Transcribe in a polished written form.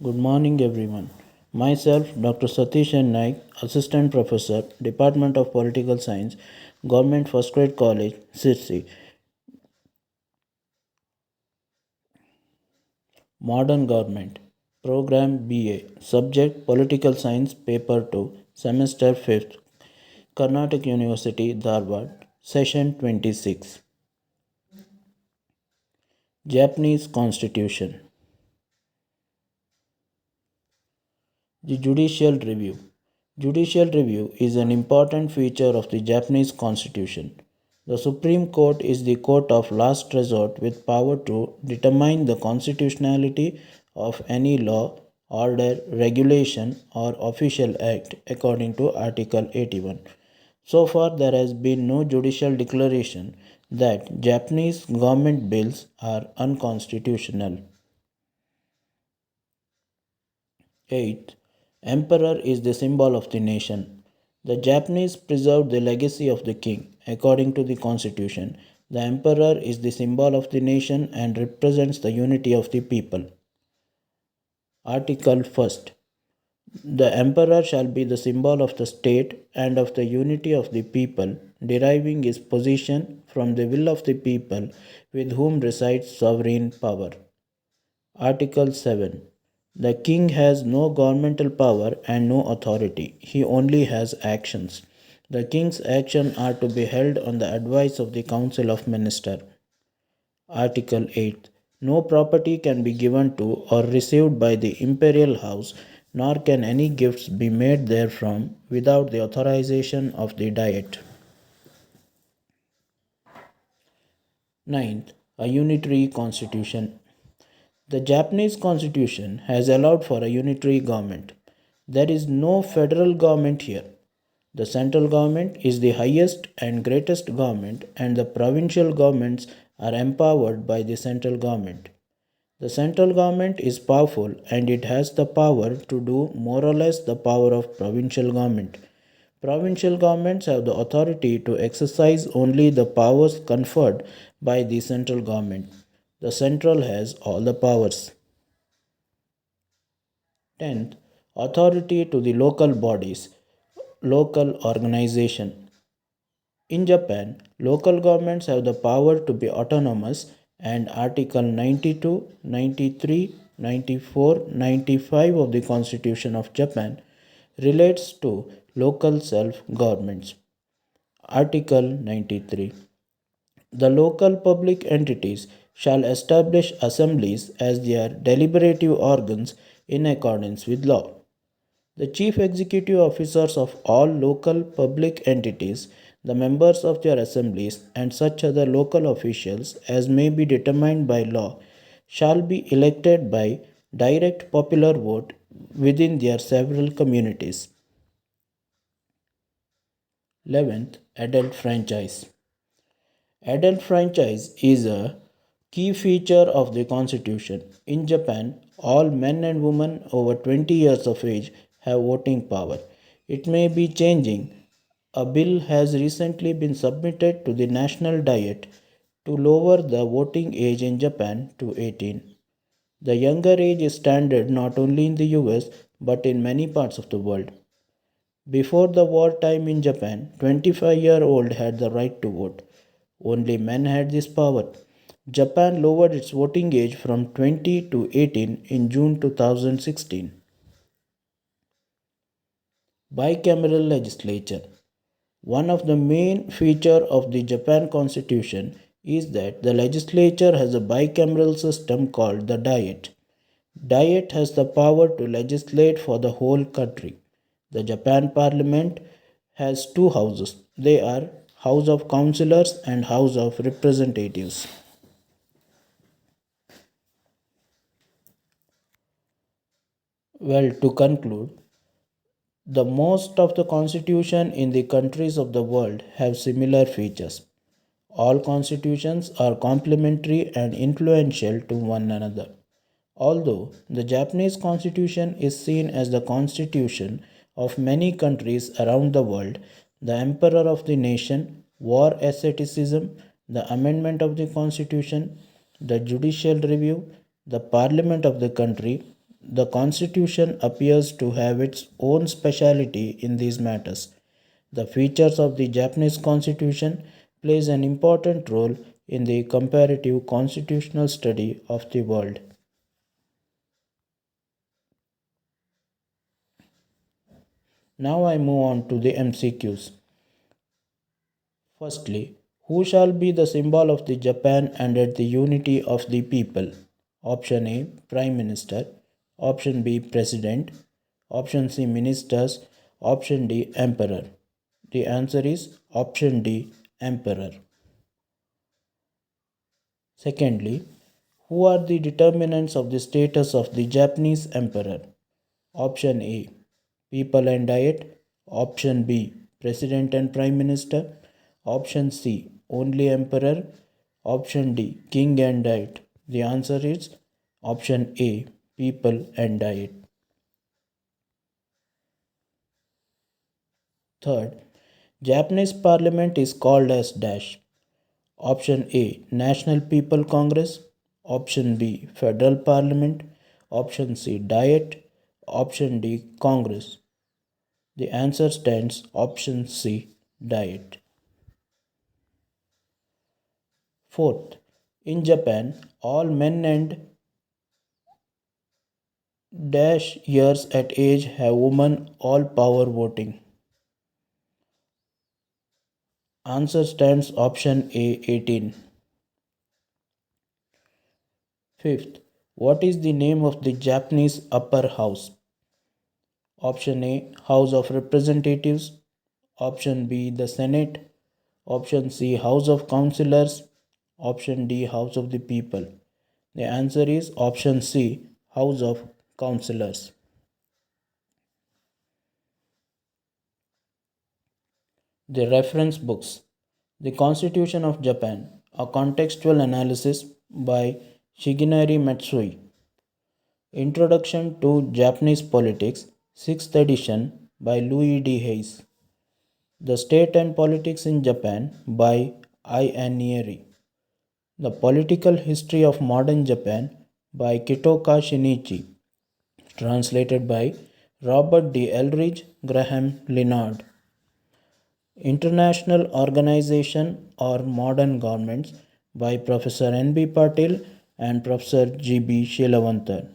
Good morning, everyone. Myself, Dr. Satish N. Naik, Assistant Professor, Department of Political Science, Government First Grade College, Sirsi. Modern Government. Program BA. Subject Political Science, Paper 2, Semester 5th. Karnataka University, Dharwad. Session 26. Japanese Constitution. The Judicial Review. Judicial review is an important feature of the Japanese constitution. The Supreme Court is the court of last resort with power to determine the constitutionality of any law, order, regulation, or official act according to Article 81. So far, there has been no judicial declaration that Japanese government bills are unconstitutional. 8. Emperor is the symbol of the nation. The Japanese preserved the legacy of the king. According to the constitution, the emperor is the symbol of the nation and represents the unity of the people. Article 1st. The emperor shall be the symbol of the state and of the unity of the people, deriving his position from the will of the people with whom resides sovereign power. Article 7. The king has no governmental power and no authority. He only has actions. The king's actions are to be held on the advice of the Council of Ministers. Article 8. No property can be given to or received by the imperial house, nor can any gifts be made therefrom without the authorization of the Diet. 9th. A unitary constitution. The Japanese constitution has allowed for a unitary government. There is no federal government here. The central government is the highest and greatest government, and the provincial governments are empowered by the central government. The central government is powerful and it has the power to do more or less the power of provincial government. Provincial governments have the authority to exercise only the powers conferred by the central government. The central has all the powers. 10th. Authority to the local bodies, local organization. In Japan, local governments have the power to be autonomous, and Article 92, 93, 94, 95 of the Constitution of Japan relates to local self governments. Article 93. The local public entities shall establish assemblies as their deliberative organs in accordance with law. The chief executive officers of all local public entities, the members of their assemblies, and such other local officials as may be determined by law shall be elected by direct popular vote within their several communities. 11th. Adult franchise. Adult franchise is a key feature of the constitution. In Japan, all men and women over 20 years of age have voting power. It may be changing. A bill has recently been submitted to the National Diet to lower the voting age in Japan to 18. The younger age is standard not only in the US but in many parts of the world. Before the wartime in Japan, 25-year-old had the right to vote. Only men had this power. Japan lowered its voting age from 20 to 18 in June 2016. Bicameral legislature. One of the main features of the Japan constitution is that the legislature has a bicameral system called the Diet. Diet has the power to legislate for the whole country. The Japan Parliament has two houses. They are House of Councillors and House of Representatives. Well, to conclude, the most of the constitution in the countries of the world have similar features. All constitutions are complementary and influential to one another. Although the Japanese constitution is seen as the constitution of many countries around the world, the emperor of the nation, war asceticism, the amendment of the constitution, the judicial review, the parliament of the country, The Constitution appears to have its own speciality in these matters. The features of the Japanese Constitution plays an important role in the comparative constitutional study of the world. Now I move on to the MCQs. Firstly, who shall be the symbol of the Japan and at the unity of the people? Option A, Prime Minister. Option B, President. Option C, Ministers. Option D, Emperor. The answer is option D, Emperor. Secondly, who are the determinants of the status of the Japanese Emperor? Option A, People and Diet. Option B, President and Prime Minister. Option C, only Emperor. Option D, King and Diet. The answer is option A, People and Diet. Third, Japanese Parliament is called as dash. Option A, National People Congress. Option B, Federal Parliament. Option C, Diet. Option D, Congress. The answer stands option C, Diet. Fourth, in Japan, all men and dash years at age have women all power voting. Answer stands option A, 18. Fifth, what is the name of the Japanese upper house? Option A, House of Representatives. Option B, the Senate. Option C, House of Councillors. Option D, House of the People. The answer is option C, House of Councillors. The reference books: The Constitution of Japan, a contextual analysis by Shigenari Matsui. Introduction to Japanese Politics, 6th edition by Louis D. Hayes. The State and Politics in Japan by I. Anieri. The Political History of Modern Japan by Kitoka Shinichi. Translated by Robert D. Elridge Graham Leonard. International Organization or Modern Governments by Professor N. B. Patil and Professor G. B. Shilavantar.